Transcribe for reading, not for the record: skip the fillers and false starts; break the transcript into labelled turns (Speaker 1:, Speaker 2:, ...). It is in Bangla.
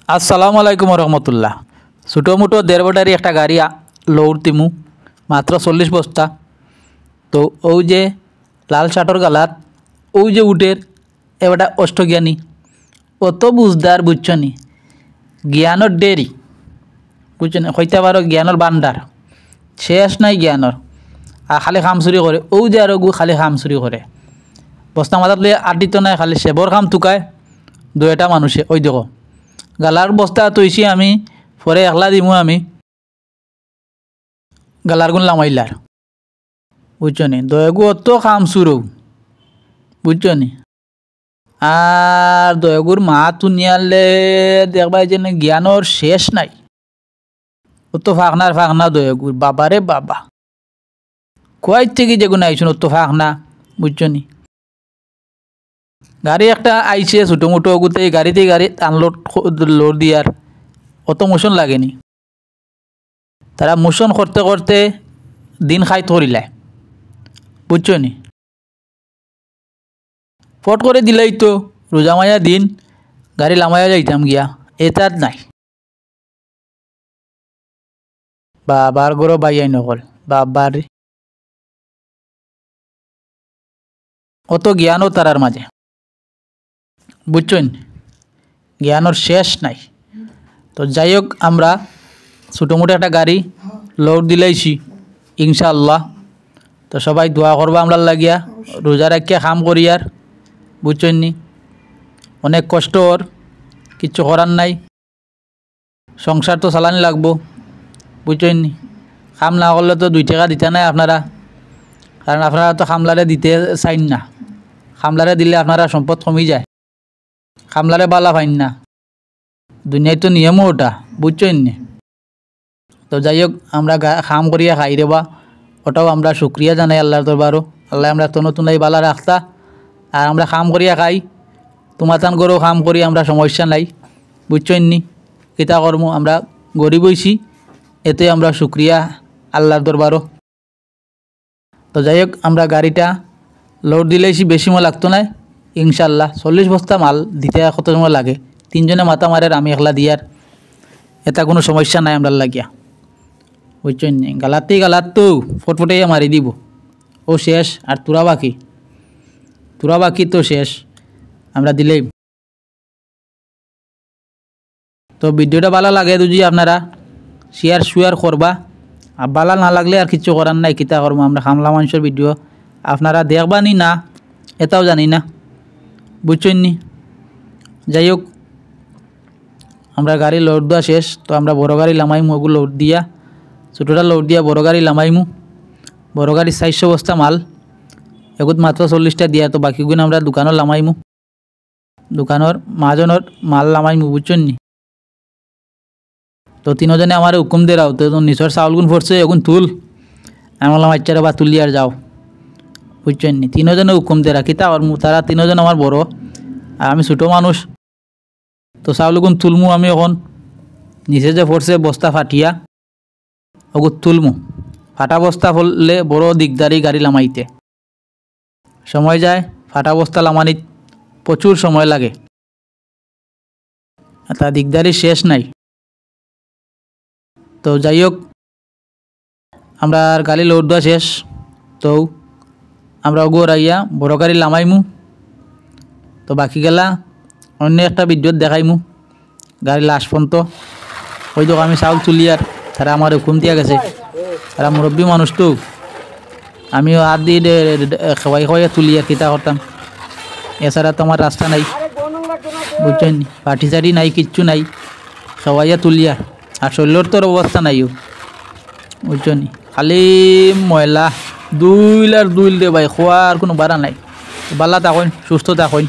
Speaker 1: আসসালামু আলাইকুম রহমতুল্লাহ। ছোটো মোটো 1.5 ব্যাটারি একটা গাড়ি লোড দিমু, মাত্র 40 বস্তা। তো ওই যে লাল শার্টর গালাত ওই যে উটের এবারটা অষ্টজ্ঞানী, অত বুঝদার বুঝছনি, জ্ঞানর ডেরি বুঝছেন, হইতে পারো জ্ঞানর বান্ডার, শেষ নাই জ্ঞানর। আর খালি খাম চুরি করে, ও যে আর খালি খাম চুরি করে, বস্তা মাথাত লইয়া আটিত নাই, খালি সেবর খাম টুকায় 2টা মানুষে। ওই দেখো গালার বস্তা তৈছি আমি, পরে একলা দিমু আমি গালার গুণ লামাইলার, বুঝছো নি, দয়াগু অত খাম চুরো, বুঝছো নি। আর দয়াগুর মা তুনিয়ালে দেখবা যে জ্ঞানর শেষ নাই, অত ফাঁকনা দয়াগুর, বাবারে বাবা, কয় থেকে যেগুলো আইসুন অত ফাঁকনা, বুঝছো নি। গাড়ি একটা আইছে ছোটো মোটো ওগুতে, গাড়িতে গাড়ি আনলোড লোড দিয়ার অত মোশন লাগেনি, তারা মোশন করতে করতে দিন খাই ধরিলায়, বুঝছো নি। ফট করে দিলাই তো রোজা মায়া দিন গাড়ি লামায়া যাইতাম গিয়া, এটাত নাই। বাবার গরো বাইয়াই নকল, বাবার অত জ্ঞানও তারার মাঝে, বুঝছেন, জ্ঞানর শেষ নাই। তো যাই হোক, আমরা ছোটো মোটো একটা গাড়ি লোড দিলাইছি ইনশাআল্লাহ। তো সবাই দোয়া করবা আমরা লাগিয়া, রোজা রাখিয়া কাম করি আর, বুঝছেন নি। অনেক কষ্ট ওর, কিচ্ছু করার নাই, সংসার তো চালানি লাগবো, বুঝছেন নি। কাম না করলে তো 2 টাকা দিতে নাই আপনারা, কারণ আপনারা তো খামলারে দিতে চাইন না। খামলারে দিলে আপনারা সম্পদ কমে যায়, খামলারে বালা পাইন না, দুনিয়ায় তো নিয়মও ওটা, বুঝছেন নি। তো যাই হোক, আমরা খাম করিয়া খাই রেবা, ওটাও আমরা শুক্রিয়া জানাই আল্লাহর দরবারও। আল্লাহ আমরা তো নতুন এই বালা রাখতা, আর আমরা খাম করিয়া খাই, তোমার তান গরু খাম করি, আমরা সমস্যা নাই, বুঝছেন নি। কিতা কর্ম, আমরা গরিব হইছি, এতে আমরা শুক্রিয়া আল্লাহর দরবারও। তো যাই হোক, আমরা গাড়িটা লোড দিলেছি, বেশি সময় লাগতো না ইনশাল্লাহ। 40 বস্তা মাল দিতে কত সময় লাগে, 3 জনে মাথা মারের, আমি একলা দিয়ার, এটা কোনো সমস্যা নাই আমরা লাগিয়া, বুঝছেন নি। গালাতেই গালাত তো ফটফটাইয়া মারি দিব, ও শেষ। আর তোরা বাকি তো শেষ, আমরা দিলেই। তো ভিডিওটা ভালো লাগে যদি আপনারা শেয়ার করবা, আর ভালো না লাগলে আর কিছু করার নাই, কিতা করবো। আমরা খামলা মানুষের ভিডিও আপনারা দেখবা নি না এটাও জানি না, বুঝছেন নি। যাই হোক, আমরা গাড়ি লোড দেওয়া শেষ, তো আমরা বড় গাড়ি লামাইমু, ওগুলো লোড দিয়া, ছোটোটা লোড দিয়া বড় গাড়ি লামাইমু। বড় গাড়ি 400 বস্তা মাল, এগুত মাত্র 40টা দিয়া, তো বাকিগুলো আমরা দোকানত লামাইমু, দোকানের মাহাজনের মাল লামাইমু, বুঝছেন নি। তো 3 জনে আমার হুকুম দিয়ে রাও, তো নিচর চাউলগুন পড়ছে, এগুন তুল, আমি বললাম আচ্ছা বা তুলি আর যাও, বুঝছেন নি। 3 জনে হুকুম দিয়ে রাখি, তারা 3 জন আমার বড়, আর আমি ছোটো মানুষ। তো চাউলগুন তুলমু আমি, এখন নিচে যে পড়ছে বস্তা ফাটিয়া, ওগুত তুলমু। ফাটা বস্তা ফললে বড় দিকদারি গাড়ি লামাইতে, সময় যায়, ফাটা বস্তা লামানিত প্রচুর সময় লাগে, তা দিকদারি শেষ নাই। তো যাই হোক, আমরা গাড়ি লোড দেওয়া শেষ, তো আমরা ওগো রাইয়া বড় গাড়ি লামাইমু। তো বাকি গেলা অন্য একটা ভিডিওত দেখাইমু গাড়ি লাশ পর্যন্ত। ওই দেখো আমি চাউল তুলি, আর তারা আমার হুকুম দিয়া গেছে, তারা মুরব্বী মানুষ তো, আমিও হাত দিয়ে খাওয়াইয়া তুলি আর কিতা করতাম, এছাড়া তো আমার রাস্তা নাই, বুঝছেন। পাটি চাটি নাই, কিচ্ছু নাই, খাওয়াইয়া তুলিয়া। আর শরীরের তোর অবস্থা নাইও, বুঝছেন। খালি ময়লা দুইল দে ভাই, খোয়ার কোনো বাড়া নাই। বালা থাকেন, সুস্থ থাকেন।